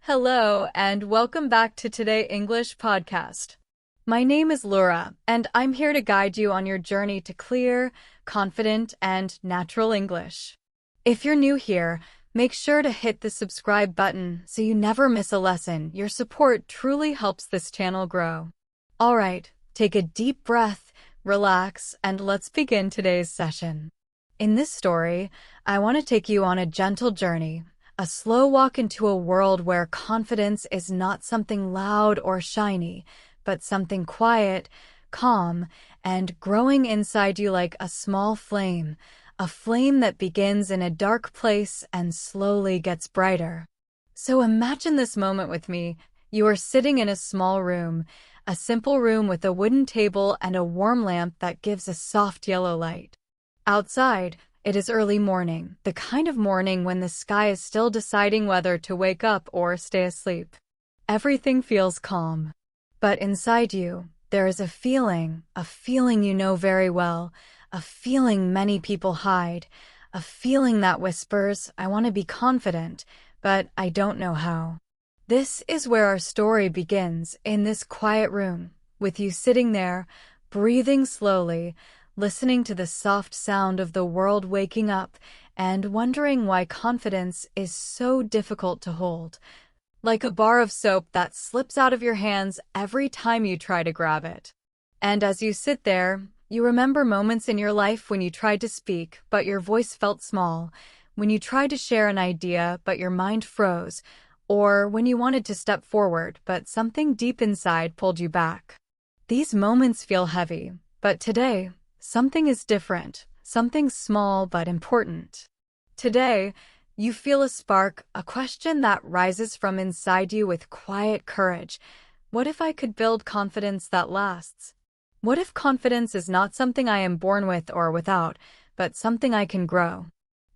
Hello, and welcome back to Today English Podcast. My name is Laura, and I'm here to guide you on your journey to clear, confident, and natural English. If you're new here, make sure to hit the subscribe button so you never miss a lesson. Your support truly helps this channel grow. All right, take a deep breath, relax, and let's begin today's session. In this story, I want to take you on a gentle journey. A slow walk into a world where confidence is not something loud or shiny, but something quiet, calm, and growing inside you like a small flame, a flame that begins in a dark place and slowly gets brighter. So imagine this moment with me. You are sitting in a small room, a simple room with a wooden table and a warm lamp that gives a soft yellow light. Outside, it is early morning, the kind of morning when the sky is still deciding whether to wake up or stay asleep. Everything feels calm. But inside you, there is a feeling you know very well, a feeling many people hide, a feeling that whispers, I want to be confident, but I don't know how. This is where our story begins, in this quiet room, with you sitting there, breathing slowly, listening to the soft sound of the world waking up, and wondering why confidence is so difficult to hold. Like a bar of soap that slips out of your hands every time you try to grab it. And as you sit there, you remember moments in your life when you tried to speak, but your voice felt small, when you tried to share an idea, but your mind froze, or when you wanted to step forward, but something deep inside pulled you back. These moments feel heavy, but today, something is different, something small but important. Today, you feel a spark, a question that rises from inside you with quiet courage. What if I could build confidence that lasts? What if confidence is not something I am born with or without, but something I can grow?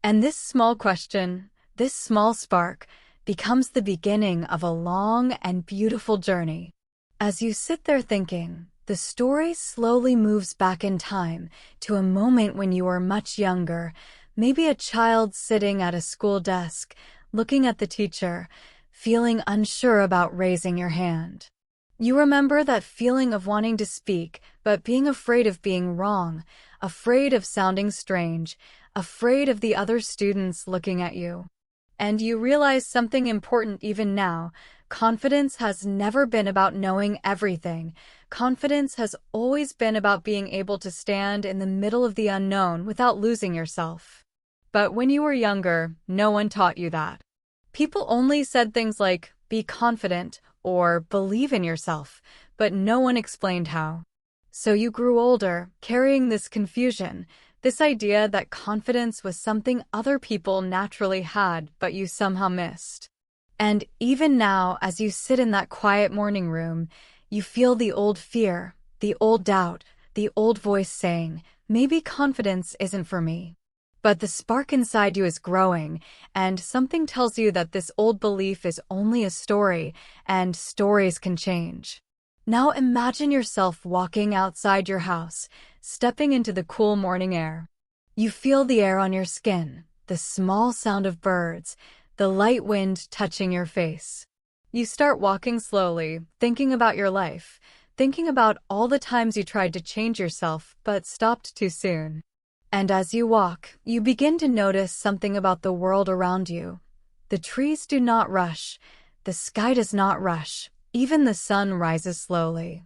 And this small question, this small spark, becomes the beginning of a long and beautiful journey. As you sit there thinking, the story slowly moves back in time to a moment when you were much younger, maybe a child sitting at a school desk, looking at the teacher, feeling unsure about raising your hand. You remember that feeling of wanting to speak, but being afraid of being wrong, afraid of sounding strange, afraid of the other students looking at you. And you realize something important even now. Confidence has never been about knowing everything. Confidence has always been about being able to stand in the middle of the unknown without losing yourself. But when you were younger, no one taught you that. People only said things like, be confident, or believe in yourself, but no one explained how. So you grew older, carrying this confusion, this idea that confidence was something other people naturally had, but you somehow missed. And even now, as you sit in that quiet morning room, you feel the old fear, the old doubt, the old voice saying, maybe confidence isn't for me. But the spark inside you is growing, and something tells you that this old belief is only a story, and stories can change. Now imagine yourself walking outside your house, stepping into the cool morning air. You feel the air on your skin, the small sound of birds, the light wind touching your face. You start walking slowly, thinking about your life, thinking about all the times you tried to change yourself but stopped too soon. And as you walk, you begin to notice something about the world around you. The trees do not rush, the sky does not rush, even the sun rises slowly.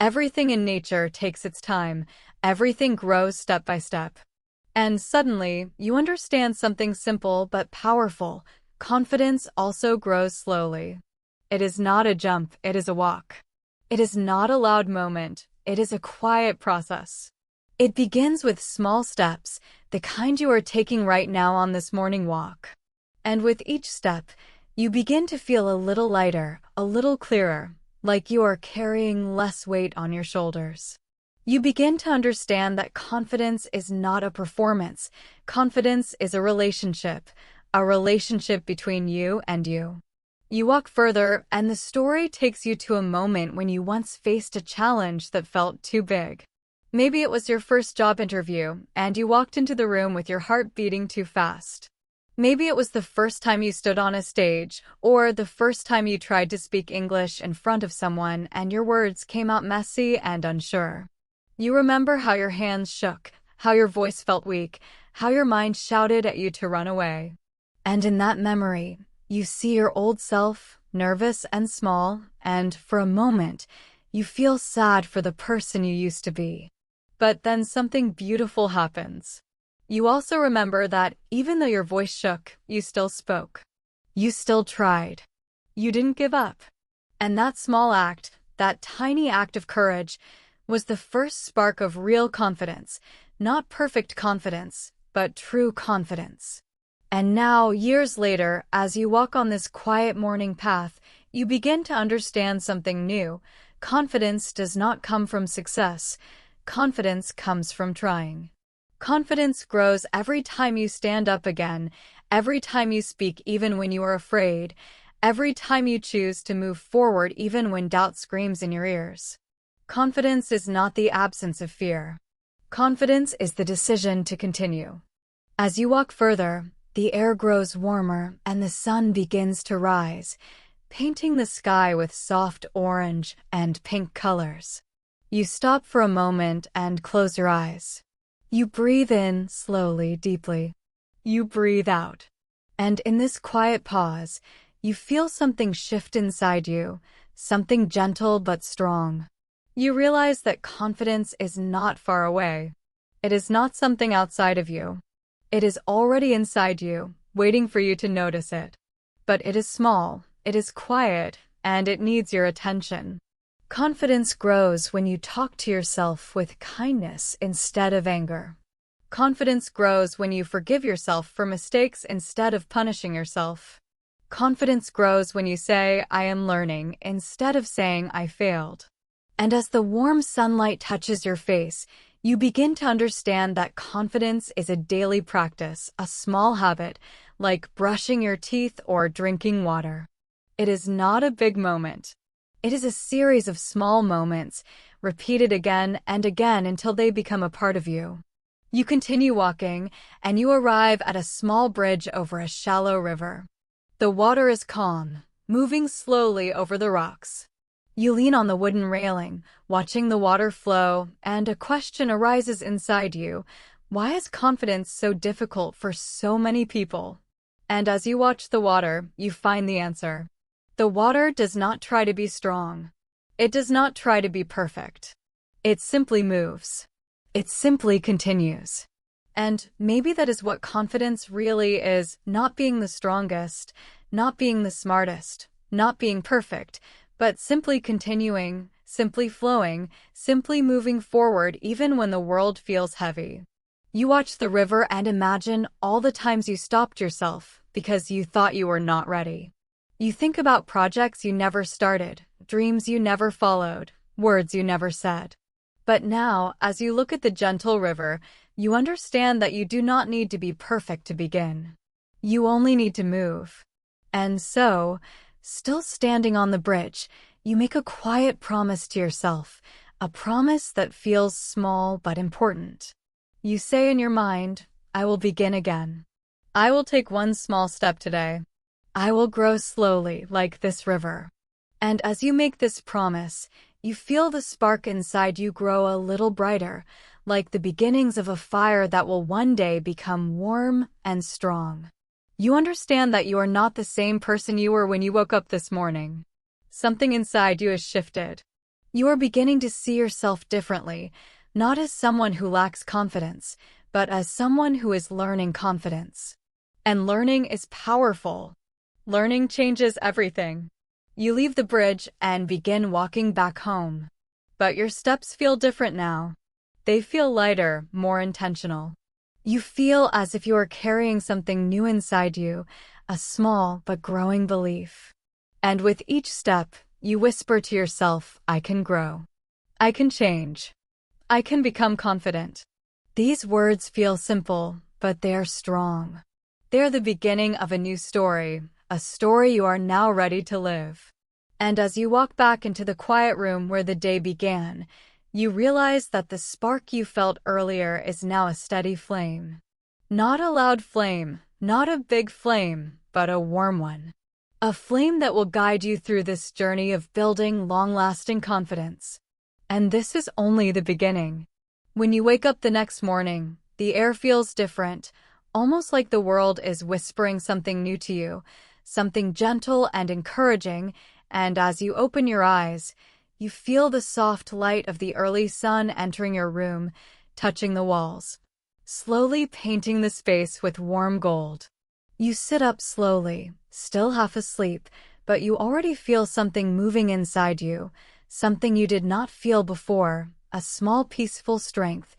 Everything in nature takes its time, everything grows step by step. And suddenly, you understand something simple but powerful. Confidence also grows slowly. It is not a jump, it is a walk. It is not a loud moment, it is a quiet process. It begins with small steps, the kind you are taking right now on this morning walk. And with each step, you begin to feel a little lighter, a little clearer, like you are carrying less weight on your shoulders. You begin to understand that confidence is not a performance. Confidence is a relationship between you and you. You walk further, and the story takes you to a moment when you once faced a challenge that felt too big. Maybe it was your first job interview, and you walked into the room with your heart beating too fast. Maybe it was the first time you stood on a stage, or the first time you tried to speak English in front of someone and your words came out messy and unsure. You remember how your hands shook, how your voice felt weak, how your mind shouted at you to run away. And in that memory, you see your old self, nervous and small, and for a moment, you feel sad for the person you used to be. But then something beautiful happens. You also remember that even though your voice shook, you still spoke. You still tried. You didn't give up. And that small act, that tiny act of courage, was the first spark of real confidence, not perfect confidence, but true confidence. And now, years later, as you walk on this quiet morning path, you begin to understand something new. Confidence does not come from success. Confidence comes from trying. Confidence grows every time you stand up again, every time you speak even when you are afraid, every time you choose to move forward even when doubt screams in your ears. Confidence is not the absence of fear. Confidence is the decision to continue. As you walk further, the air grows warmer and the sun begins to rise, painting the sky with soft orange and pink colors. You stop for a moment and close your eyes. You breathe in slowly, deeply. You breathe out. And in this quiet pause, you feel something shift inside you, something gentle but strong. You realize that confidence is not far away. It is not something outside of you. It is already inside you, waiting for you to notice it. But it is small, it is quiet, and it needs your attention. Confidence grows when you talk to yourself with kindness instead of anger. Confidence grows when you forgive yourself for mistakes instead of punishing yourself. Confidence grows when you say, "I am learning," instead of saying, "I failed." And as the warm sunlight touches your face, you begin to understand that confidence is a daily practice, a small habit, like brushing your teeth or drinking water. It is not a big moment. It is a series of small moments, repeated again and again until they become a part of you. You continue walking, and you arrive at a small bridge over a shallow river. The water is calm, moving slowly over the rocks. You lean on the wooden railing, watching the water flow, and a question arises inside you. Why is confidence so difficult for so many people? And as you watch the water, you find the answer. The water does not try to be strong. It does not try to be perfect. It simply moves. It simply continues. And maybe that is what confidence really is, not being the strongest, not being the smartest, not being perfect, but simply continuing, simply flowing, simply moving forward even when the world feels heavy. You watch the river and imagine all the times you stopped yourself because you thought you were not ready. You think about projects you never started, dreams you never followed, words you never said. But now, as you look at the gentle river, you understand that you do not need to be perfect to begin. You only need to move. And so, still standing on the bridge, you make a quiet promise to yourself, a promise that feels small but important. You say in your mind, "I will begin again. I will take one small step today. I will grow slowly like this river." And as you make this promise, you feel the spark inside you grow a little brighter, like the beginnings of a fire that will one day become warm and strong. You understand that you are not the same person you were when you woke up this morning. Something inside you has shifted. You are beginning to see yourself differently, not as someone who lacks confidence, but as someone who is learning confidence. And learning is powerful. Learning changes everything. You leave the bridge and begin walking back home. But your steps feel different now. They feel lighter, more intentional. You feel as if you are carrying something new inside you, a small but growing belief. And with each step, you whisper to yourself, "I can grow. I can change. I can become confident." These words feel simple, but they are strong. They are the beginning of a new story, a story you are now ready to live. And as you walk back into the quiet room where the day began, you realize that the spark you felt earlier is now a steady flame. Not a loud flame, Not a big flame, but a warm one. A flame that will guide you through this journey of building long-lasting confidence. And this is only the beginning. When you wake up the next morning, the air feels different, almost like the world is whispering something new to you, something gentle and encouraging, and as you open your eyes, you feel the soft light of the early sun entering your room, touching the walls, slowly painting the space with warm gold. You sit up slowly, still half asleep, but you already feel something moving inside you, something you did not feel before, a small peaceful strength,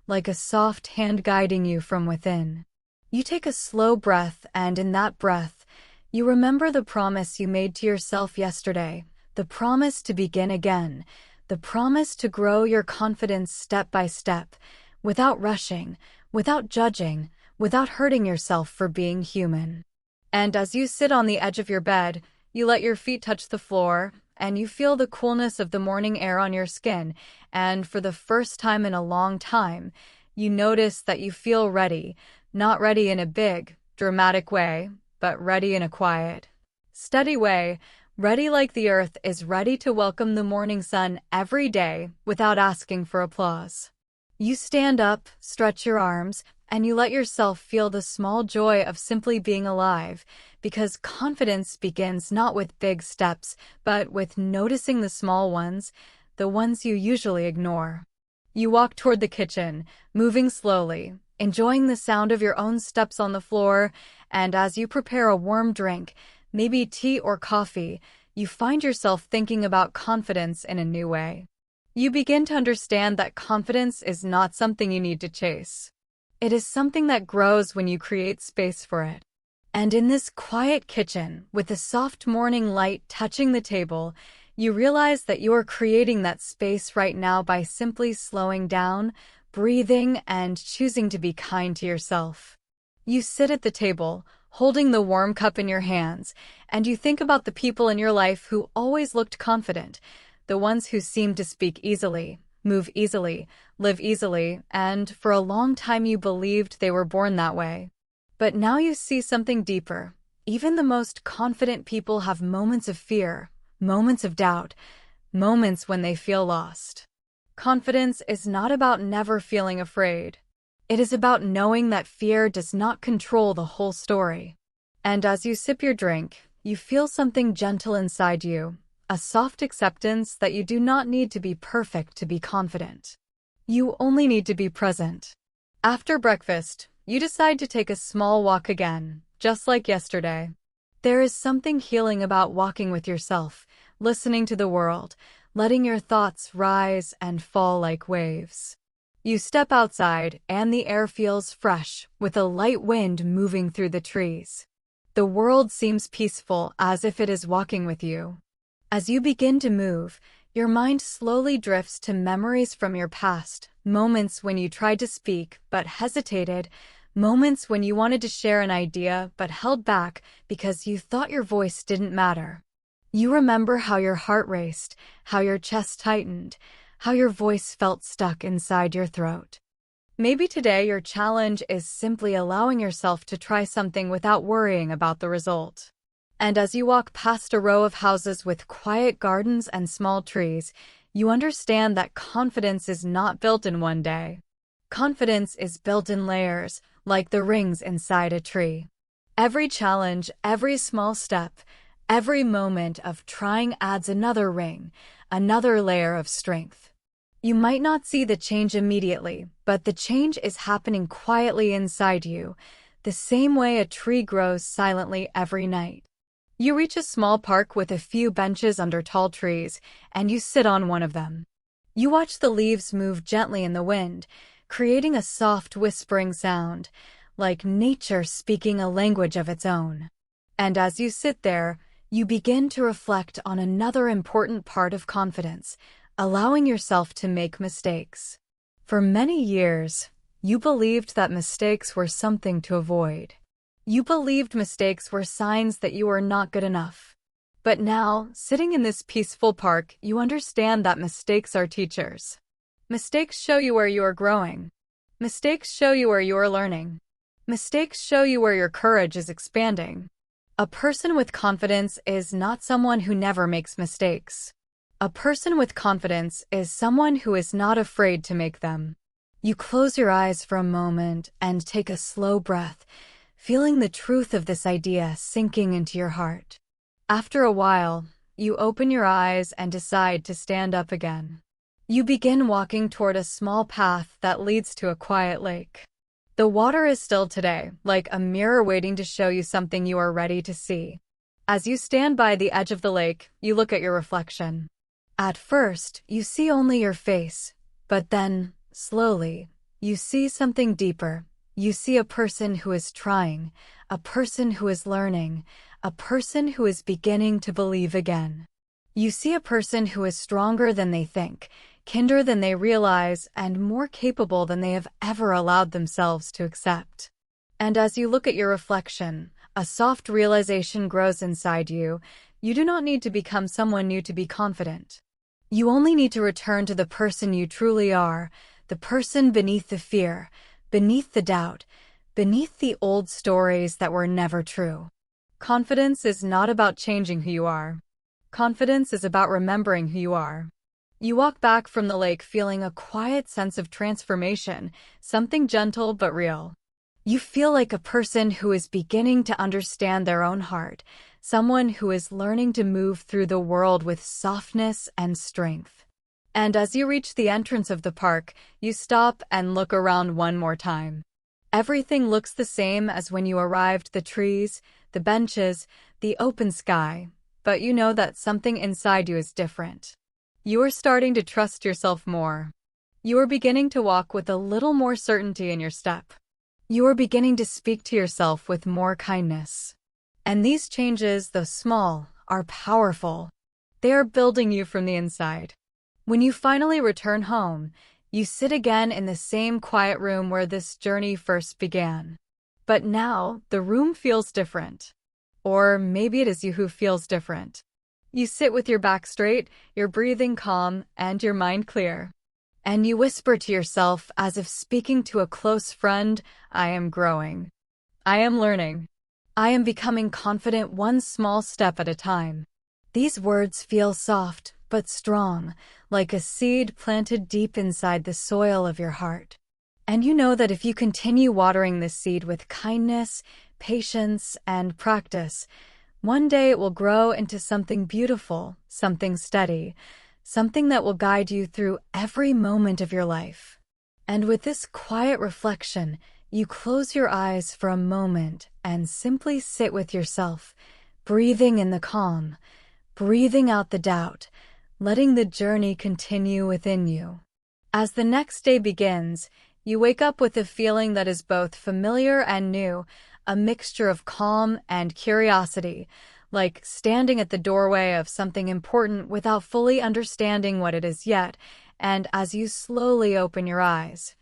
like a soft hand guiding you from within. You take a slow breath, and in that breath, you remember the promise you made to yourself yesterday, the promise to begin again, the promise to grow your confidence step by step, without rushing, without judging, without hurting yourself for being human. And as you sit on the edge of your bed, you let your feet touch the floor, and you feel the coolness of the morning air on your skin, and for the first time in a long time, you notice that you feel ready, not ready in a big, dramatic way, but ready in a quiet, steady way, ready like the earth is ready to welcome the morning sun every day without asking for applause. You stand up, stretch your arms, and you let yourself feel the small joy of simply being alive, because confidence begins not with big steps, but with noticing the small ones, the ones you usually ignore. You walk toward the kitchen, moving slowly, enjoying the sound of your own steps on the floor, and as you prepare a warm drink, maybe tea or coffee, you find yourself thinking about confidence in a new way. You begin to understand that confidence is not something you need to chase. It is something that grows when you create space for it. And in this quiet kitchen, with the soft morning light touching the table, you realize that you are creating that space right now by simply slowing down, breathing, and choosing to be kind to yourself. You sit at the table, holding the warm cup in your hands, and you think about the people in your life who always looked confident, the ones who seemed to speak easily, move easily, live easily, and for a long time you believed they were born that way. But now you see something deeper. Even the most confident people have moments of fear, moments of doubt, moments when they feel lost. Confidence is not about never feeling afraid. It is about knowing that fear does not control the whole story. And as you sip your drink, you feel something gentle inside you, a soft acceptance that you do not need to be perfect to be confident. You only need to be present. After breakfast, you decide to take a small walk again, just like yesterday. There is something healing about walking with yourself, listening to the world, letting your thoughts rise and fall like waves. You step outside, and the air feels fresh, with a light wind moving through the trees. The world seems peaceful, as if it is walking with you. As you begin to move, your mind slowly drifts to memories from your past, moments when you tried to speak but hesitated, moments when you wanted to share an idea but held back because you thought your voice didn't matter. You remember how your heart raced, how your chest tightened, how your voice felt stuck inside your throat. Maybe today your challenge is simply allowing yourself to try something without worrying about the result. And as you walk past a row of houses with quiet gardens and small trees, you understand that confidence is not built in one day. Confidence is built in layers, like the rings inside a tree. Every challenge, every small step, every moment of trying adds another ring, another layer of strength. You might not see the change immediately, but the change is happening quietly inside you, the same way a tree grows silently every night. You reach a small park with a few benches under tall trees, and you sit on one of them. You watch the leaves move gently in the wind, creating a soft whispering sound, like nature speaking a language of its own. And as you sit there, you begin to reflect on another important part of confidence, allowing yourself to make mistakes. For many years, you believed that mistakes were something to avoid. You believed mistakes were signs that you were not good enough. But now, sitting in this peaceful park, you understand that mistakes are teachers. Mistakes show you where you are growing. Mistakes show you where you are learning. Mistakes show you where your courage is expanding. A person with confidence is not someone who never makes mistakes. A person with confidence is someone who is not afraid to make them. You close your eyes for a moment and take a slow breath, feeling the truth of this idea sinking into your heart. After a while, you open your eyes and decide to stand up again. You begin walking toward a small path that leads to a quiet lake. The water is still today, like a mirror waiting to show you something you are ready to see. As you stand by the edge of the lake, you look at your reflection. At first, you see only your face, but then, slowly, you see something deeper. You see a person who is trying, a person who is learning, a person who is beginning to believe again. You see a person who is stronger than they think, kinder than they realize, and more capable than they have ever allowed themselves to accept. And as you look at your reflection, a soft realization grows inside you. You do not need to become someone new to be confident. You only need to return to the person you truly are, the person beneath the fear, beneath the doubt, beneath the old stories that were never true. Confidence is not about changing who you are. Confidence is about remembering who you are. You walk back from the lake feeling a quiet sense of transformation, something gentle but real. You feel like a person who is beginning to understand their own heart, someone who is learning to move through the world with softness and strength. And as you reach the entrance of the park, you stop and look around one more time. Everything looks the same as when you arrived: the trees, the benches, the open sky, but you know that something inside you is different. You are starting to trust yourself more. You are beginning to walk with a little more certainty in your step. You are beginning to speak to yourself with more kindness. And these changes, though small, are powerful. They are building you from the inside. When you finally return home, you sit again in the same quiet room where this journey first began. But now, the room feels different. Or maybe it is you who feels different. You sit with your back straight, your breathing calm, and your mind clear. And you whisper to yourself as if speaking to a close friend, "I am growing. I am learning. I am becoming confident one small step at a time." These words feel soft but strong, like a seed planted deep inside the soil of your heart. And you know that if you continue watering this seed with kindness, patience, and practice, one day it will grow into something beautiful, something steady, something that will guide you through every moment of your life. And with this quiet reflection, you close your eyes for a moment and simply sit with yourself, breathing in the calm, breathing out the doubt, letting the journey continue within you. As the next day begins, you wake up with a feeling that is both familiar and new, a mixture of calm and curiosity, like standing at the doorway of something important without fully understanding what it is yet. And as you slowly open your eyes,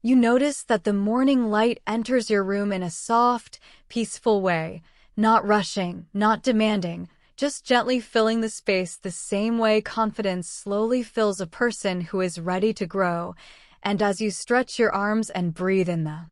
you notice that the morning light enters your room in a soft, peaceful way, not rushing, not demanding, just gently filling the space the same way confidence slowly fills a person who is ready to grow. And as you stretch your arms and breathe in the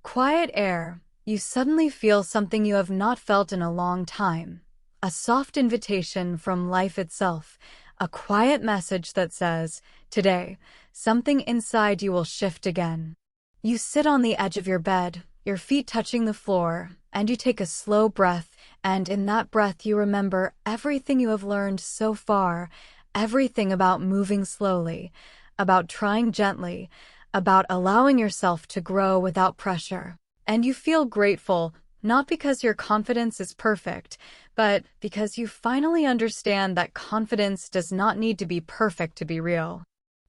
quiet air, you suddenly feel something you have not felt in a long time, a soft invitation from life itself, a quiet message that says, today, something inside you will shift again. You sit on the edge of your bed, your feet touching the floor, and you take a slow breath, and in that breath you remember everything you have learned so far, everything about moving slowly, about trying gently, about allowing yourself to grow without pressure. And you feel grateful, not because your confidence is perfect, but because you finally understand that confidence does not need to be perfect to be real.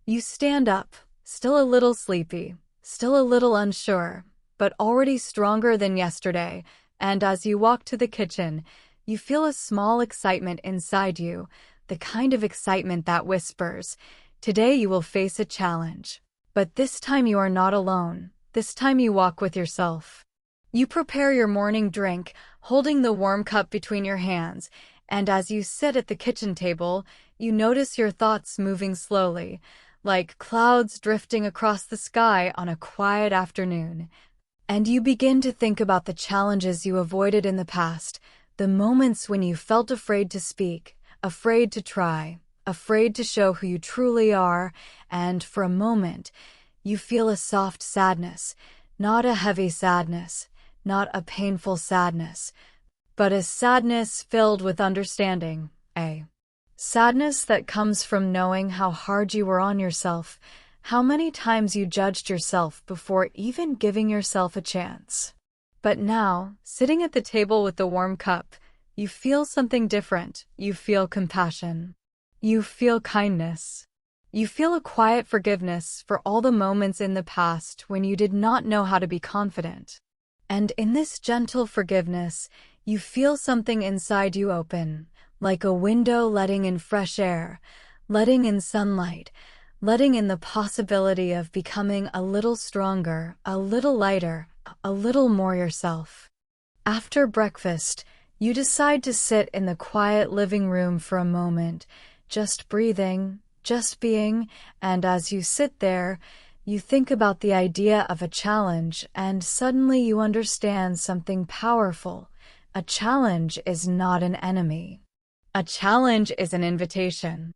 You stand up, still a little sleepy, still a little unsure, but already stronger than yesterday, and as you walk to the kitchen, you feel a small excitement inside you, the kind of excitement that whispers, today you will face a challenge. But this time you are not alone. This time you walk with yourself. You prepare your morning drink, holding the warm cup between your hands, and as you sit at the kitchen table, you notice your thoughts moving slowly, like clouds drifting across the sky on a quiet afternoon. And you begin to think about the challenges you avoided in the past, the moments when you felt afraid to speak, afraid to try, afraid to show who you truly are, and for a moment, you feel a soft sadness, not a heavy sadness, not a painful sadness, but a sadness filled with understanding, a sadness that comes from knowing how hard you were on yourself, how many times you judged yourself before even giving yourself a chance. But now, sitting at the table with the warm cup, you feel something different. You feel compassion. You feel kindness. You feel a quiet forgiveness for all the moments in the past when you did not know how to be confident. And in this gentle forgiveness, you feel something inside you open, like a window letting in fresh air, letting in sunlight, letting in the possibility of becoming a little stronger, a little lighter, a little more yourself. After breakfast, you decide to sit in the quiet living room for a moment, just breathing, just being, and as you sit there, you think about the idea of a challenge, and suddenly you understand something powerful. A challenge is not an enemy. A challenge is an invitation.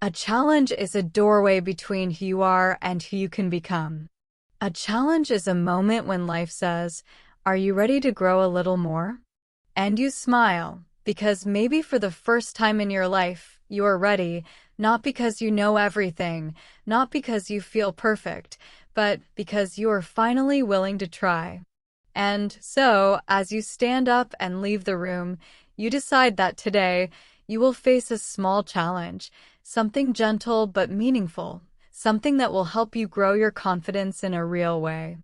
A challenge is a doorway between who you are and who you can become. A challenge is a moment when life says, "Are you ready to grow a little more?" And you smile, because maybe for the first time in your life, you are ready, not because you know everything, not because you feel perfect, but because you are finally willing to try. And so, as you stand up and leave the room, you decide that today, you will face a small challenge, something gentle but meaningful, something that will help you grow your confidence in a real way.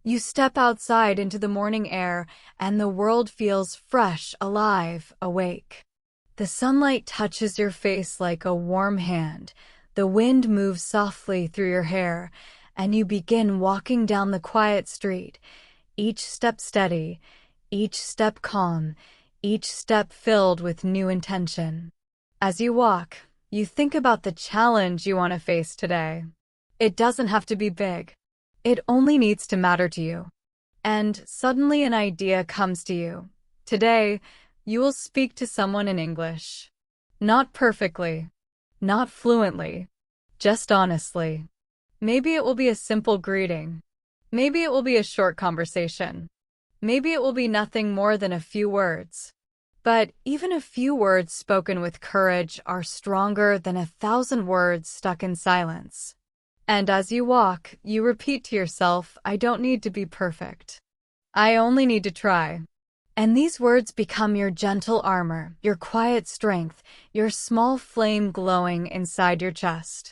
You step outside into the morning air, and the world feels fresh, alive, awake. The sunlight touches your face like a warm hand, the wind moves softly through your hair, and you begin walking down the quiet street, each step steady, each step calm, each step filled with new intention. As you walk, you think about the challenge you want to face today. It doesn't have to be big. It only needs to matter to you. And suddenly an idea comes to you. Today, you will speak to someone in English. Not perfectly, not fluently, just honestly. Maybe it will be a simple greeting. Maybe it will be a short conversation. Maybe it will be nothing more than a few words. But even a few words spoken with courage are stronger than 1,000 words stuck in silence. And as you walk, you repeat to yourself, "I don't need to be perfect. I only need to try." And these words become your gentle armor, your quiet strength, your small flame glowing inside your chest.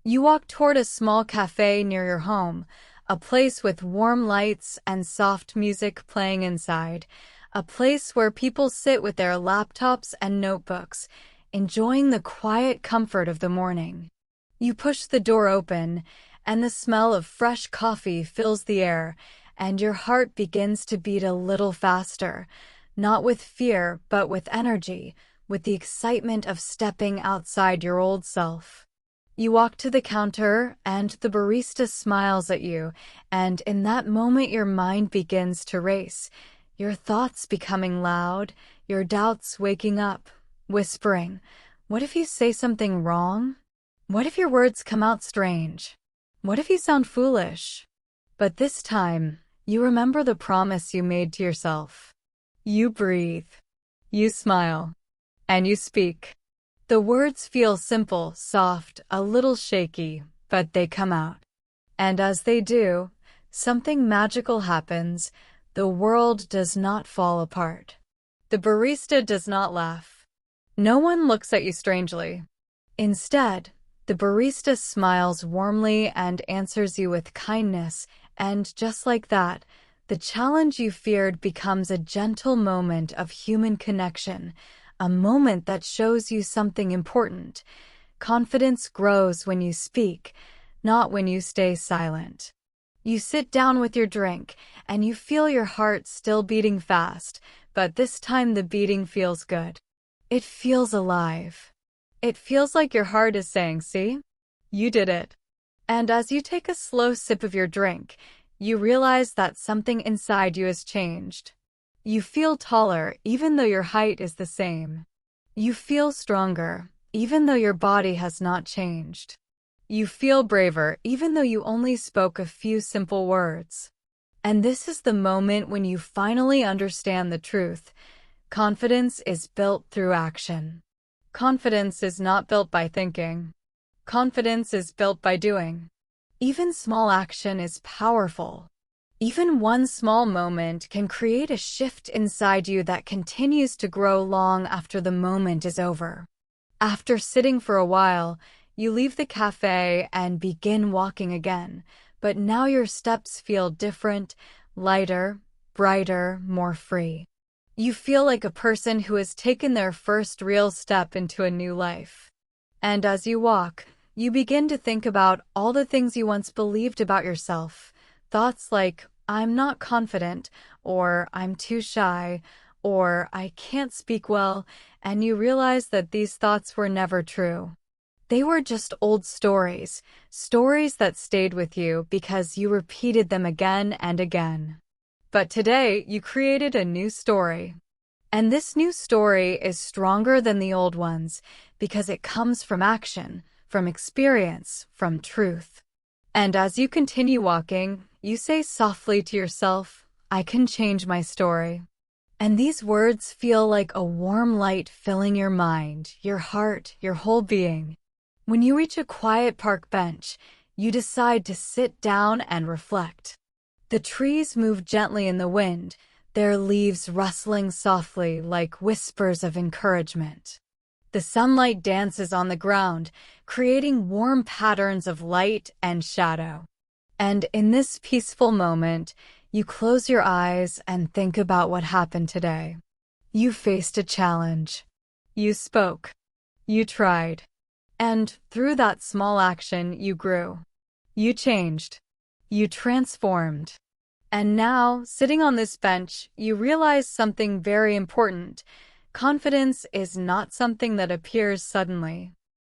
You walk toward a small cafe near your home, a place with warm lights and soft music playing inside, a place where people sit with their laptops and notebooks, enjoying the quiet comfort of the morning. You push the door open, and the smell of fresh coffee fills the air, and your heart begins to beat a little faster, not with fear, but with energy, with the excitement of stepping outside your old self. You walk to the counter, and the barista smiles at you, and in that moment your mind begins to race, your thoughts becoming loud, your doubts waking up, whispering, "What if you say something wrong? What if your words come out strange? What if you sound foolish?" But this time, you remember the promise you made to yourself. You breathe, you smile, and you speak. The words feel simple, soft, a little shaky, but they come out. And as they do, something magical happens. The world does not fall apart. The barista does not laugh. No one looks at you strangely. Instead, the barista smiles warmly and answers you with kindness, and just like that, the challenge you feared becomes a gentle moment of human connection, a moment that shows you something important. Confidence grows when you speak, not when you stay silent. You sit down with your drink, and you feel your heart still beating fast, but this time the beating feels good. It feels alive. It feels like your heart is saying, "See? You did it." And as you take a slow sip of your drink, You realize that something inside you has changed. You feel taller even though your height is the same. You feel stronger even though your body has not changed. You feel braver even though you only spoke a few simple words. And this is the moment when you finally understand the truth. Confidence is built through action. Confidence is not built by thinking. Confidence is built by doing. Even small action is powerful. Even one small moment can create a shift inside you that continues to grow long after the moment is over. After sitting for a while, you leave the cafe and begin walking again, but now your steps feel different, lighter, brighter, more free. You feel like a person who has taken their first real step into a new life. And as you walk, you begin to think about all the things you once believed about yourself. Thoughts like, I'm not confident, or I'm too shy, or I can't speak well, and you realize that these thoughts were never true. They were just old stories, stories that stayed with you because you repeated them again and again. But today, you created a new story. And this new story is stronger than the old ones because it comes from action, from experience, from truth. And as you continue walking, you say softly to yourself, I can change my story. And these words feel like a warm light filling your mind, your heart, your whole being. When you reach a quiet park bench, you decide to sit down and reflect. The trees move gently in the wind, their leaves rustling softly like whispers of encouragement. The sunlight dances on the ground, creating warm patterns of light and shadow. And in this peaceful moment, you close your eyes and think about what happened today. You faced a challenge. You spoke. You tried. And through that small action, you grew. You changed. You transformed. And now, sitting on this bench, you realize something very important. Confidence is not something that appears suddenly.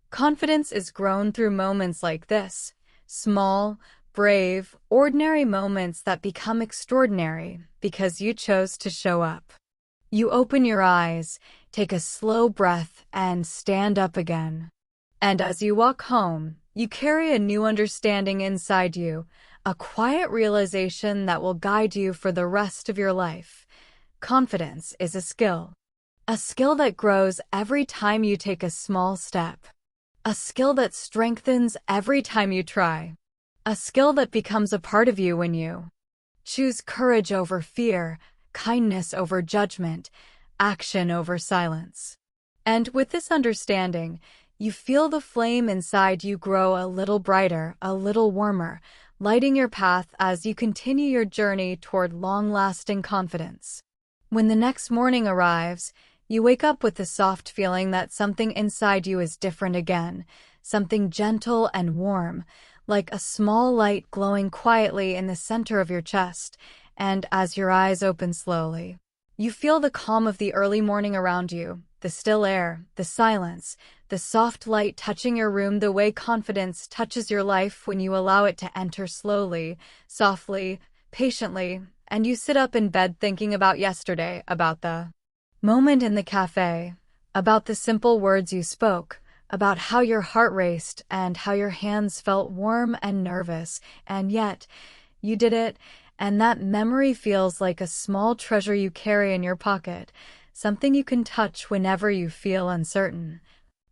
Confidence is grown through moments like this, small, brave, ordinary moments that become extraordinary because you chose to show up. You open your eyes, take a slow breath, and stand up again. And as you walk home, you carry a new understanding inside you, a quiet realization that will guide you for the rest of your life. Confidence is a skill that grows every time you take a small step, a skill that strengthens every time you try, a skill that becomes a part of you when you choose courage over fear, kindness over judgment, action over silence. And with this understanding, you feel the flame inside you grow a little brighter, a little warmer, lighting your path as you continue your journey toward long-lasting confidence. When the next morning arrives, you wake up with the soft feeling that something inside you is different again, something gentle and warm, like a small light glowing quietly in the center of your chest, and as your eyes open slowly, you feel the calm of the early morning around you, the still air, the silence, the soft light touching your room the way confidence touches your life when you allow it to enter slowly, softly, patiently, and you sit up in bed thinking about yesterday, about the moment in the cafe, about the simple words you spoke, about how your heart raced and how your hands felt warm and nervous, and yet you did it, and that memory feels like a small treasure you carry in your pocket, something you can touch whenever you feel uncertain.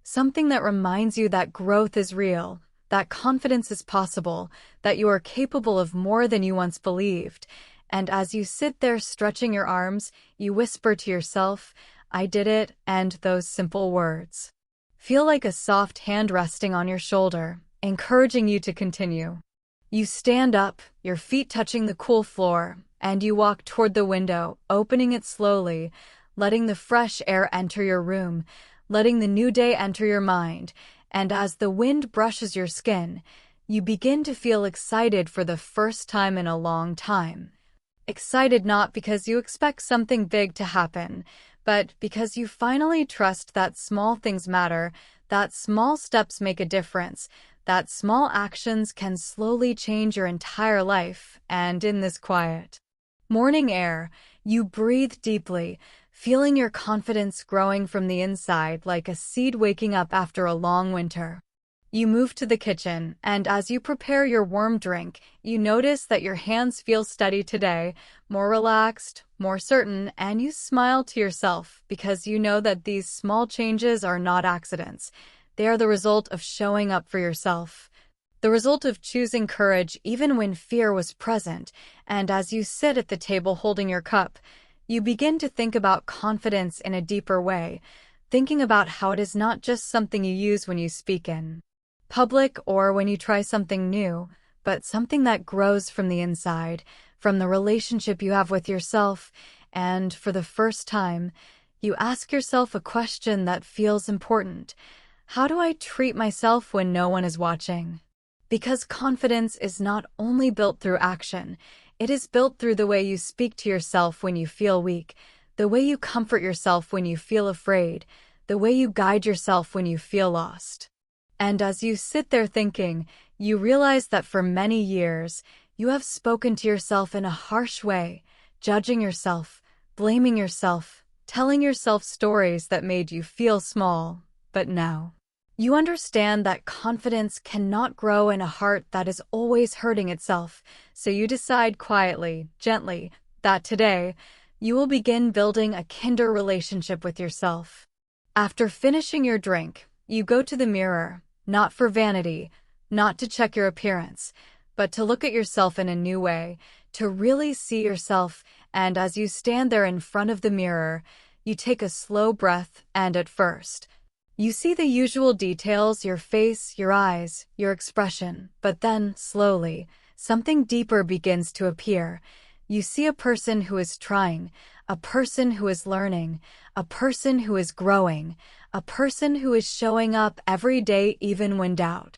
Something that reminds you that growth is real, that confidence is possible, that you are capable of more than you once believed. And as you sit there stretching your arms, you whisper to yourself, I did it, and those simple words feel like a soft hand resting on your shoulder, encouraging you to continue. You stand up, your feet touching the cool floor, and you walk toward the window, opening it slowly, letting the fresh air enter your room, letting the new day enter your mind, and as the wind brushes your skin, you begin to feel excited for the first time in a long time. Excited not because you expect something big to happen, but because you finally trust that small things matter, that small steps make a difference, that small actions can slowly change your entire life, and in this quiet morning air, you breathe deeply, feeling your confidence growing from the inside like a seed waking up after a long winter. You move to the kitchen, and as you prepare your warm drink, you notice that your hands feel steady today, more relaxed, more certain, and you smile to yourself because you know that these small changes are not accidents. They are the result of showing up for yourself. The result of choosing courage even when fear was present, and as you sit at the table holding your cup, you begin to think about confidence in a deeper way, thinking about how it is not just something you use when you speak in public or when you try something new, but something that grows from the inside, from the relationship you have with yourself, and for the first time, you ask yourself a question that feels important. How do I treat myself when no one is watching? Because confidence is not only built through action, it is built through the way you speak to yourself when you feel weak, the way you comfort yourself when you feel afraid, the way you guide yourself when you feel lost. And as you sit there thinking, you realize that for many years, you have spoken to yourself in a harsh way, judging yourself, blaming yourself, telling yourself stories that made you feel small. But now, you understand that confidence cannot grow in a heart that is always hurting itself, so you decide quietly, gently, that today, you will begin building a kinder relationship with yourself. After finishing your drink, you go to the mirror, not for vanity, not to check your appearance, but to look at yourself in a new way, to really see yourself, and as you stand there in front of the mirror, you take a slow breath, and at first, you see the usual details, your face, your eyes, your expression, but then, slowly, something deeper begins to appear. You see a person who is trying, a person who is learning, a person who is growing, a person who is showing up every day even when doubt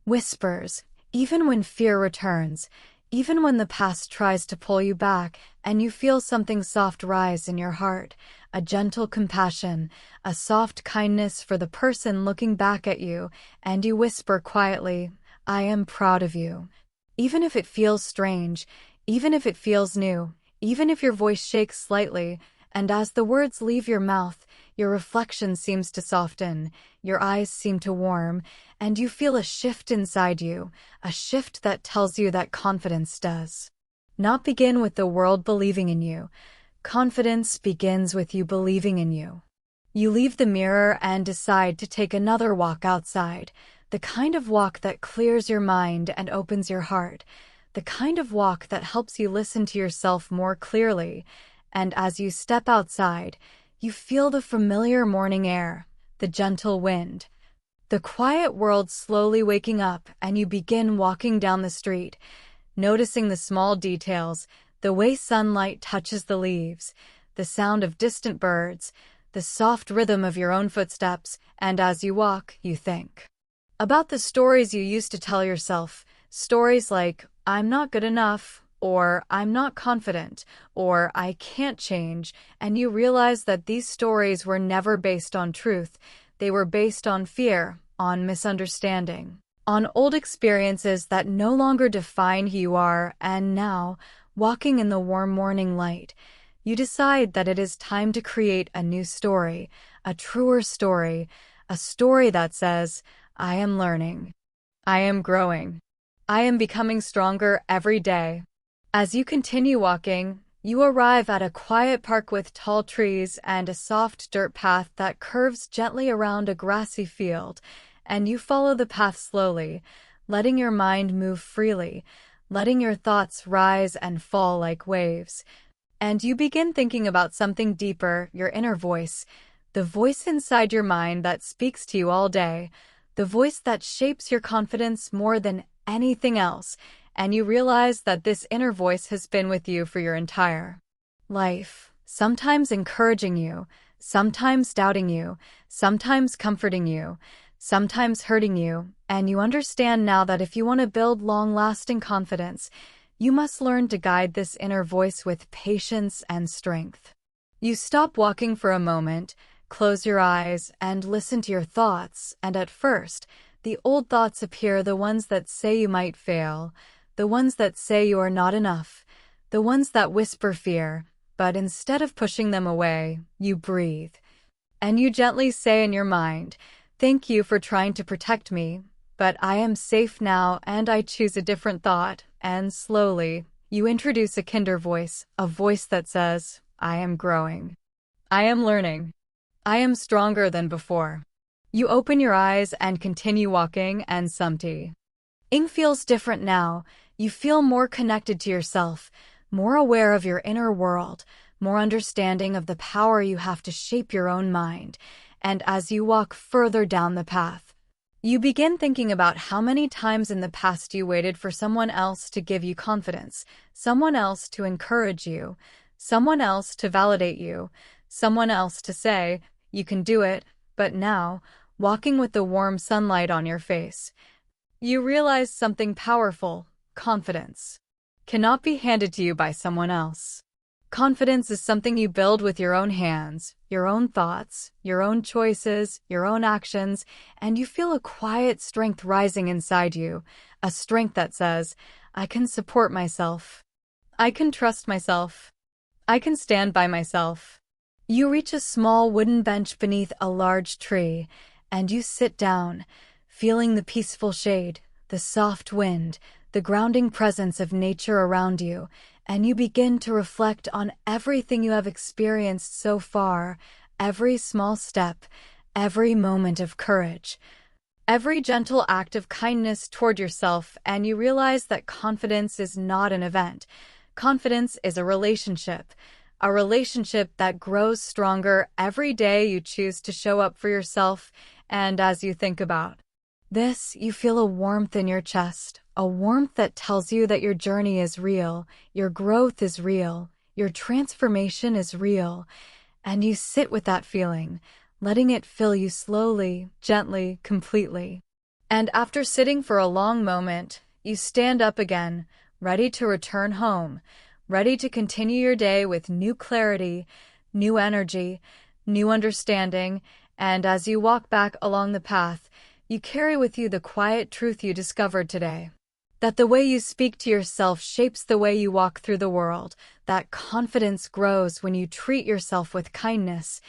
whispers, even when fear returns, even when the past tries to pull you back, and you feel something soft rise in your heart, a gentle compassion, a soft kindness for the person looking back at you, and you whisper quietly, "I am proud of you." Even if it feels strange, even if it feels new, even if your voice shakes slightly, and as the words leave your mouth, your reflection seems to soften, your eyes seem to warm, and you feel a shift inside you, a shift that tells you that confidence does not begin with the world believing in you. Confidence begins with you believing in you. You leave the mirror and decide to take another walk outside, the kind of walk that clears your mind and opens your heart, the kind of walk that helps you listen to yourself more clearly. And as you step outside, you feel the familiar morning air, the gentle wind, the quiet world slowly waking up, and you begin walking down the street, noticing the small details, the way sunlight touches the leaves, the sound of distant birds, the soft rhythm of your own footsteps, and as you walk, you think about the stories you used to tell yourself, stories like, "I'm not good enough," or "I'm not confident," or "I can't change," and you realize that these stories were never based on truth. They were based on fear, on misunderstanding, on old experiences that no longer define who you are, and now, walking in the warm morning light, you decide that it is time to create a new story, a truer story, a story that says, "I am learning. I am growing. I am becoming stronger every day." As you continue walking, you arrive at a quiet park with tall trees and a soft dirt path that curves gently around a grassy field, and you follow the path slowly, letting your mind move freely, letting your thoughts rise and fall like waves. And you begin thinking about something deeper, your inner voice, the voice inside your mind that speaks to you all day, the voice that shapes your confidence more than anything else, and you realize that this inner voice has been with you for your entire life, sometimes encouraging you, sometimes doubting you, sometimes comforting you, sometimes hurting you, and you understand now that if you want to build long-lasting confidence, you must learn to guide this inner voice with patience and strength. You stop walking for a moment, close your eyes, and listen to your thoughts, and at first, the old thoughts appear, the ones that say you might fail, the ones that say you are not enough, the ones that whisper fear, but instead of pushing them away, you breathe. And you gently say in your mind, "Thank you for trying to protect me, but I am safe now and I choose a different thought." And slowly, you introduce a kinder voice, a voice that says, "I am growing. I am learning. I am stronger than before." You open your eyes and continue walking, and something feels different now. You feel more connected to yourself, more aware of your inner world, more understanding of the power you have to shape your own mind. And as you walk further down the path, you begin thinking about how many times in the past you waited for someone else to give you confidence, someone else to encourage you, someone else to validate you, someone else to say, "You can do it." But now, walking with the warm sunlight on your face, you realize something powerful. Confidence cannot be handed to you by someone else. Confidence is something you build with your own hands, your own thoughts, your own choices, your own actions, and you feel a quiet strength rising inside you, a strength that says, "I can support myself. I can trust myself. I can stand by myself." You reach a small wooden bench beneath a large tree, and you sit down, feeling the peaceful shade, the soft wind, the grounding presence of nature around you, and you begin to reflect on everything you have experienced so far, every small step, every moment of courage, every gentle act of kindness toward yourself, and you realize that confidence is not an event. Confidence is a relationship that grows stronger every day you choose to show up for yourself. And as you think about this, you feel a warmth in your chest, a warmth that tells you that your journey is real, your growth is real, your transformation is real, and you sit with that feeling, letting it fill you slowly, gently, completely. And after sitting for a long moment, you stand up again, ready to return home, ready to continue your day with new clarity, new energy, new understanding, and as you walk back along the path, you carry with you the quiet truth you discovered today. That the way you speak to yourself shapes the way you walk through the world, that confidence grows when you treat yourself with kindness,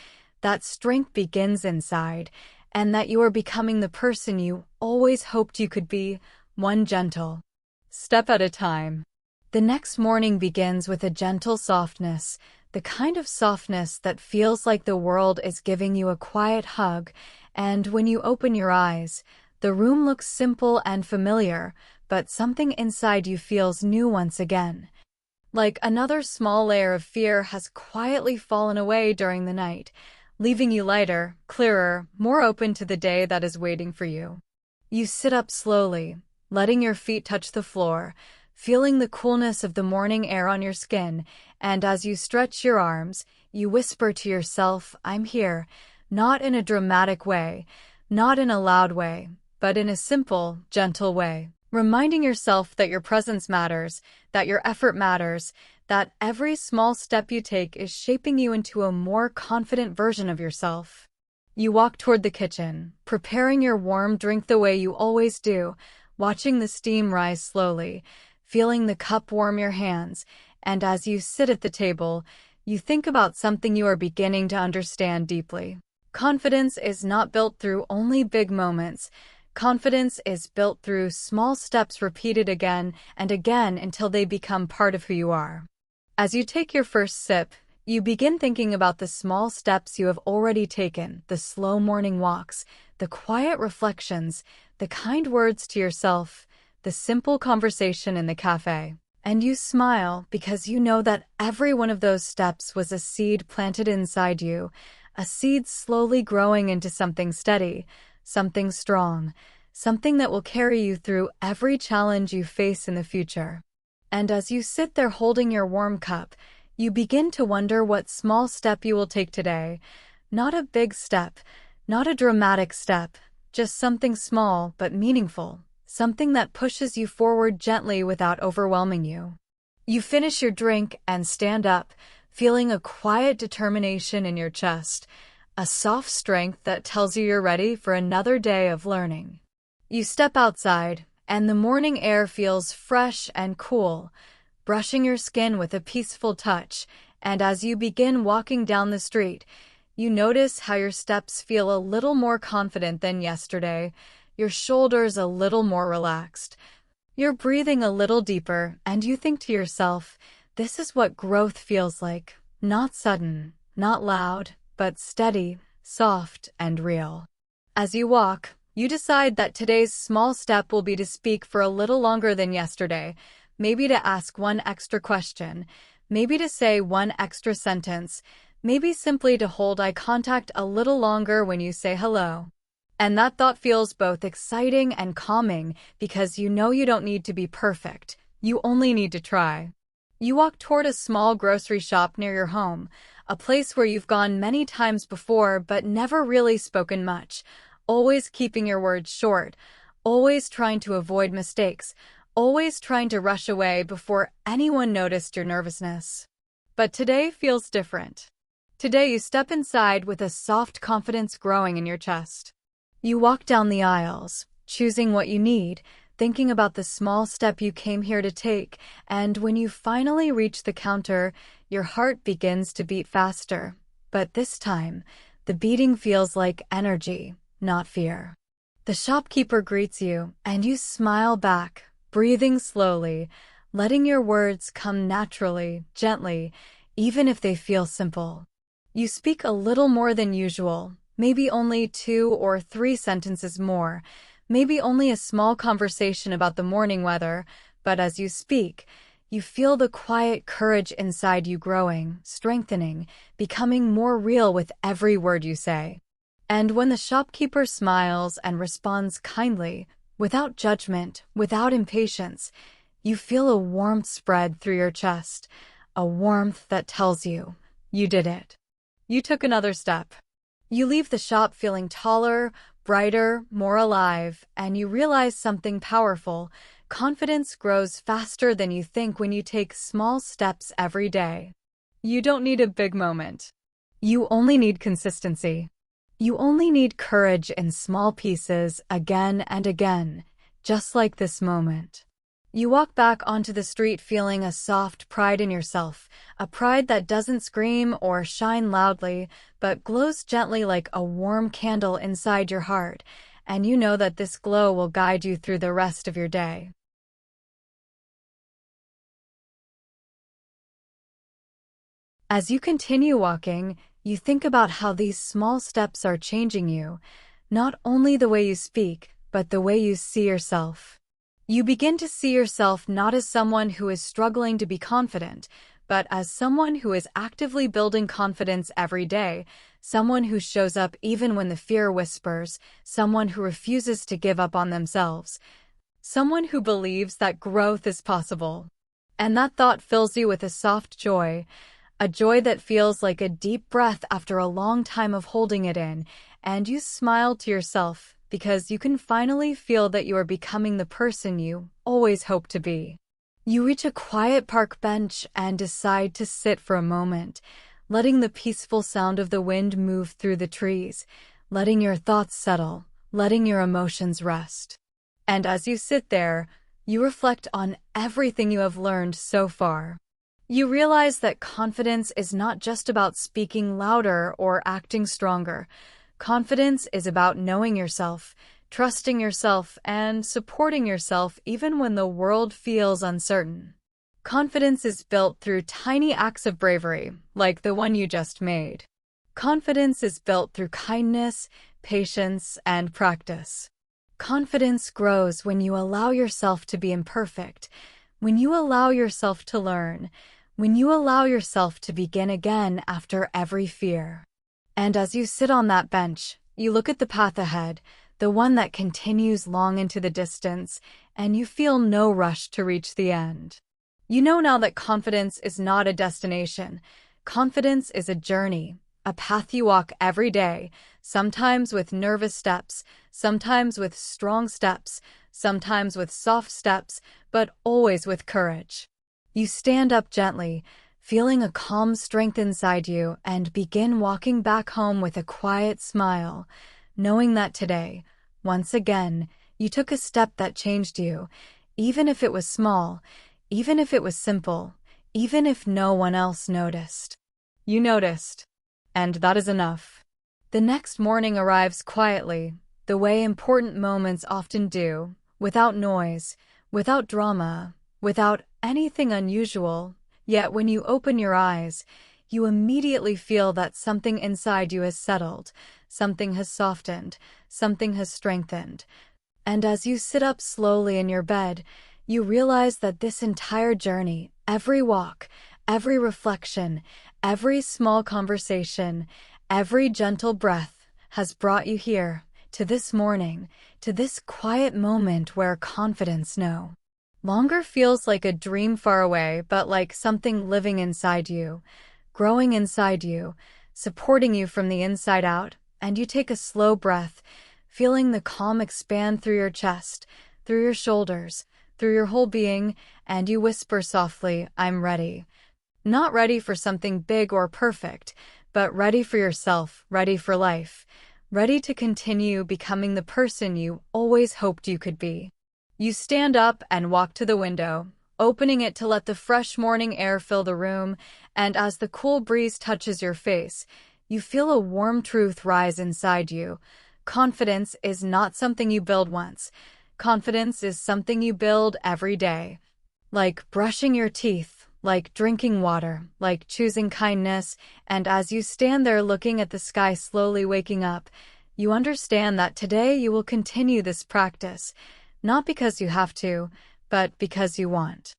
that strength begins inside, and that you are becoming the person you always hoped you could be, one gentle step at a time. The next morning begins with a gentle softness, the kind of softness that feels like the world is giving you a quiet hug, and when you open your eyes, the room looks simple and familiar, but something inside you feels new once again. Like another small layer of fear has quietly fallen away during the night, leaving you lighter, clearer, more open to the day that is waiting for you. You sit up slowly, letting your feet touch the floor, feeling the coolness of the morning air on your skin, and as you stretch your arms, you whisper to yourself, "I'm here," not in a dramatic way, not in a loud way, but in a simple, gentle way, reminding yourself that your presence matters, that your effort matters, that every small step you take is shaping you into a more confident version of yourself. You walk toward the kitchen, preparing your warm drink the way you always do, watching the steam rise slowly, feeling the cup warm your hands, and as you sit at the table, you think about something you are beginning to understand deeply. Confidence is not built through only big moments. Confidence is built through small steps repeated again and again until they become part of who you are. As you take your first sip, you begin thinking about the small steps you have already taken, the slow morning walks, the quiet reflections, the kind words to yourself, the simple conversation in the cafe. And you smile because you know that every one of those steps was a seed planted inside you, a seed slowly growing into something steady, something strong, something that will carry you through every challenge you face in the future. And as you sit there holding your warm cup, you begin to wonder what small step you will take today. Not a big step, not a dramatic step, just something small but meaningful, something that pushes you forward gently without overwhelming you. You finish your drink and stand up, feeling a quiet determination in your chest, a soft strength that tells you you're ready for another day of learning. You step outside, and the morning air feels fresh and cool, brushing your skin with a peaceful touch, and as you begin walking down the street, you notice how your steps feel a little more confident than yesterday, your shoulders a little more relaxed. You're breathing a little deeper, and you think to yourself, this is what growth feels like. Not sudden, not loud, but steady, soft, and real. As you walk, you decide that today's small step will be to speak for a little longer than yesterday, maybe to ask one extra question, maybe to say one extra sentence, maybe simply to hold eye contact a little longer when you say hello. And that thought feels both exciting and calming because you know you don't need to be perfect, you only need to try. You walk toward a small grocery shop near your home, a place where you've gone many times before but never really spoken much, always keeping your words short, always trying to avoid mistakes, always trying to rush away before anyone noticed your nervousness. But today feels different. Today you step inside with a soft confidence growing in your chest. You walk down the aisles, choosing what you need, thinking about the small step you came here to take, and when you finally reach the counter, your heart begins to beat faster. But this time, the beating feels like energy, not fear. The shopkeeper greets you, and you smile back, breathing slowly, letting your words come naturally, gently, even if they feel simple. You speak a little more than usual, maybe only 2 or 3 sentences more, maybe only a small conversation about the morning weather, but as you speak, you feel the quiet courage inside you growing, strengthening, becoming more real with every word you say. And when the shopkeeper smiles and responds kindly, without judgment, without impatience, you feel a warmth spread through your chest, a warmth that tells you, you did it. You took another step. You leave the shop feeling taller, brighter, more alive, and you realize something powerful. Confidence grows faster than you think when you take small steps every day. You don't need a big moment. You only need consistency. You only need courage in small pieces again and again, just like this moment. You walk back onto the street feeling a soft pride in yourself, a pride that doesn't scream or shine loudly, but glows gently like a warm candle inside your heart, and you know that this glow will guide you through the rest of your day. As you continue walking, you think about how these small steps are changing you, not only the way you speak, but the way you see yourself. You begin to see yourself not as someone who is struggling to be confident, but as someone who is actively building confidence every day, someone who shows up even when the fear whispers, someone who refuses to give up on themselves, someone who believes that growth is possible. And that thought fills you with a soft joy, a joy that feels like a deep breath after a long time of holding it in, and you smile to yourself because you can finally feel that you are becoming the person you always hoped to be. You reach a quiet park bench and decide to sit for a moment, letting the peaceful sound of the wind move through the trees, letting your thoughts settle, letting your emotions rest. And as you sit there, you reflect on everything you have learned so far. You realize that confidence is not just about speaking louder or acting stronger. Confidence is about knowing yourself, trusting yourself, and supporting yourself even when the world feels uncertain. Confidence is built through tiny acts of bravery, like the one you just made. Confidence is built through kindness, patience, and practice. Confidence grows when you allow yourself to be imperfect, when you allow yourself to learn, when you allow yourself to begin again after every fear. And as you sit on that bench, you look at the path ahead, the one that continues long into the distance, and you feel no rush to reach the end. You know now that confidence is not a destination. Confidence is a journey, a path you walk every day, sometimes with nervous steps, sometimes with strong steps, sometimes with soft steps, but always with courage. You stand up gently, feeling a calm strength inside you, and begin walking back home with a quiet smile, knowing that today, once again, You took a step that changed you, even if it was small, even if it was simple, even if no one else noticed. You noticed, and that is enough. The next morning arrives quietly, the way important moments often do, without noise, without drama, without anything unusual. Yet when you open your eyes, you immediately feel that something inside you has settled, something has softened, something has strengthened. And as you sit up slowly in your bed, you realize that this entire journey, every walk, every reflection, every small conversation, every gentle breath has brought you here, to this morning, to this quiet moment where confidence no longer feels like a dream far away, but like something living inside you, growing inside you, supporting you from the inside out. And you take a slow breath, feeling the calm expand through your chest, through your shoulders, through your whole being, and you whisper softly, "I'm ready." Not ready for something big or perfect, but ready for yourself, ready for life, ready to continue becoming the person you always hoped you could be. You stand up and walk to the window, opening it to let the fresh morning air fill the room, and as the cool breeze touches your face, you feel a warm truth rise inside you. Confidence is not something you build once. Confidence is something you build every day. Like brushing your teeth, like drinking water, like choosing kindness, and as you stand there looking at the sky slowly waking up, you understand that today you will continue this practice, not because you have to, but because you want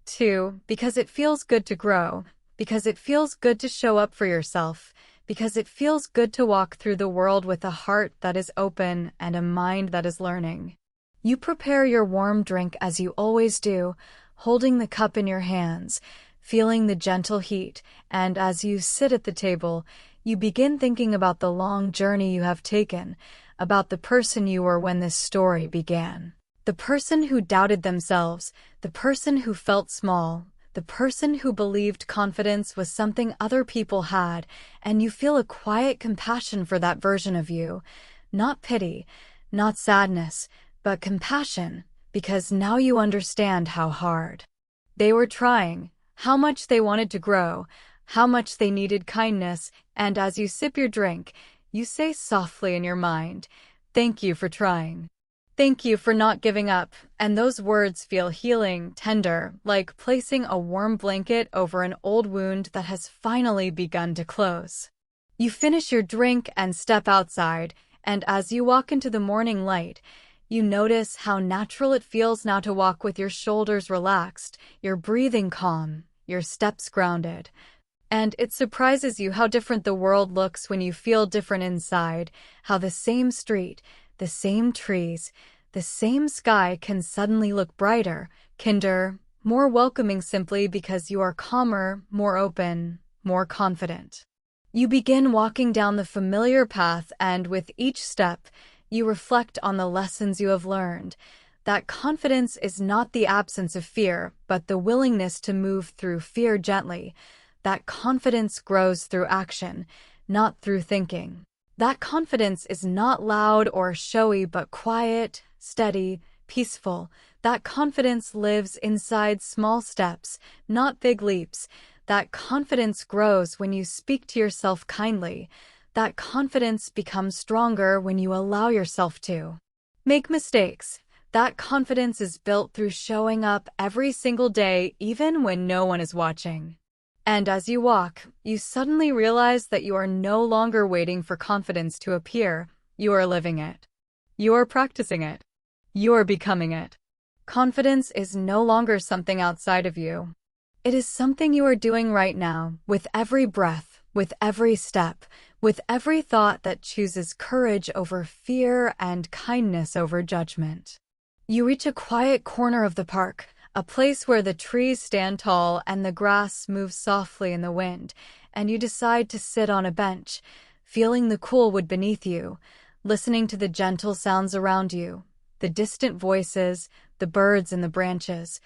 to, because it feels good to grow, because it feels good to show up for yourself, because it feels good to walk through the world with a heart that is open and a mind that is learning. You prepare your warm drink as you always do, holding the cup in your hands, feeling the gentle heat, and as you sit at the table, you begin thinking about the long journey you have taken, about the person you were when this story began. The person who doubted themselves, the person who felt small, the person who believed confidence was something other people had, and you feel a quiet compassion for that version of you. Not pity, not sadness, but compassion, because now you understand how hard they were trying, how much they wanted to grow, how much they needed kindness, and as you sip your drink, you say softly in your mind, "Thank you for trying. Thank you for not giving up," and those words feel healing, tender, like placing a warm blanket over an old wound that has finally begun to close. You finish your drink and step outside, and as you walk into the morning light, you notice how natural it feels now to walk with your shoulders relaxed, your breathing calm, your steps grounded. And it surprises you how different the world looks when you feel different inside, how the same street, the same trees, the same sky can suddenly look brighter, kinder, more welcoming simply because you are calmer, more open, more confident. You begin walking down the familiar path, and with each step, you reflect on the lessons you have learned, that confidence is not the absence of fear, but the willingness to move through fear gently, that confidence grows through action, not through thinking. That confidence is not loud or showy, but quiet, steady, peaceful. That confidence lives inside small steps, not big leaps. That confidence grows when you speak to yourself kindly. That confidence becomes stronger when you allow yourself to make mistakes. That confidence is built through showing up every single day, even when no one is watching. And as you walk, you suddenly realize that you are no longer waiting for confidence to appear. You are living it. You are practicing it. You are becoming it. Confidence is no longer something outside of you. It is something you are doing right now, with every breath, with every step, with every thought that chooses courage over fear and kindness over judgment. You reach a quiet corner of the park, a place where the trees stand tall and the grass moves softly in the wind, and you decide to sit on a bench, feeling the cool wood beneath you, listening to the gentle sounds around you, the distant voices, the birds in the branches,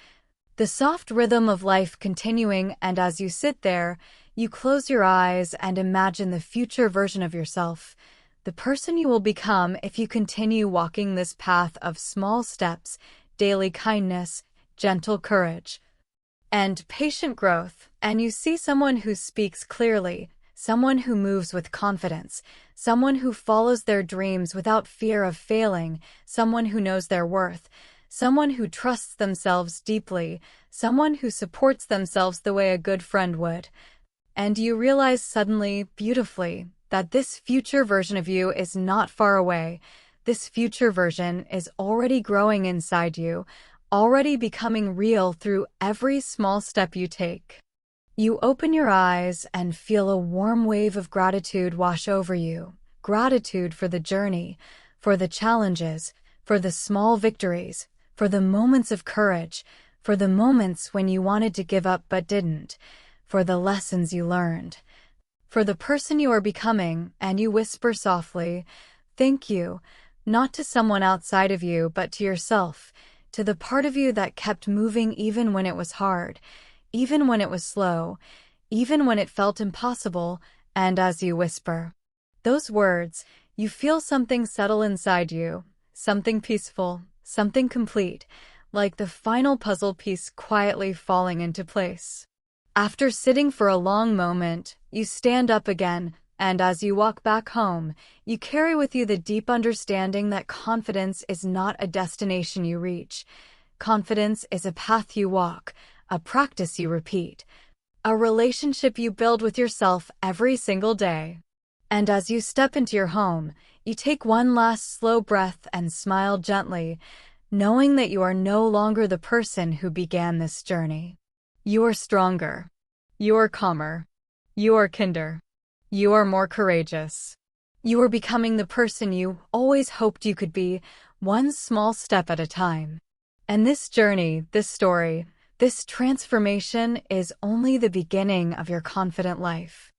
the soft rhythm of life continuing. And as you sit there, you close your eyes and imagine the future version of yourself, the person you will become if you continue walking this path of small steps, daily kindness, gentle courage, and patient growth. And you see someone who speaks clearly, someone who moves with confidence, someone who follows their dreams without fear of failing, someone who knows their worth, someone who trusts themselves deeply, someone who supports themselves the way a good friend would. And you realize suddenly, beautifully, that this future version of you is not far away. This future version is already growing inside you, already becoming real through every small step you take. You open your eyes and feel a warm wave of gratitude wash over you. Gratitude for the journey, for the challenges, for the small victories, for the moments of courage, for the moments when you wanted to give up but didn't, for the lessons you learned, for the person you are becoming. And you whisper softly, "Thank you," not to someone outside of you, but to yourself, to the part of you that kept moving even when it was hard, even when it was slow, even when it felt impossible. And as you whisper those words, you feel something settle inside you, something peaceful, something complete, like the final puzzle piece quietly falling into place. After sitting for a long moment, you stand up again, and as you walk back home, you carry with you the deep understanding that confidence is not a destination you reach. Confidence is a path you walk, a practice you repeat, a relationship you build with yourself every single day. And as you step into your home, you take one last slow breath and smile gently, knowing that you are no longer the person who began this journey. You are stronger. You are calmer. You are kinder. You are more courageous. You are becoming the person you always hoped you could be, one small step at a time. And this journey, this story, this transformation is only the beginning of your confident life.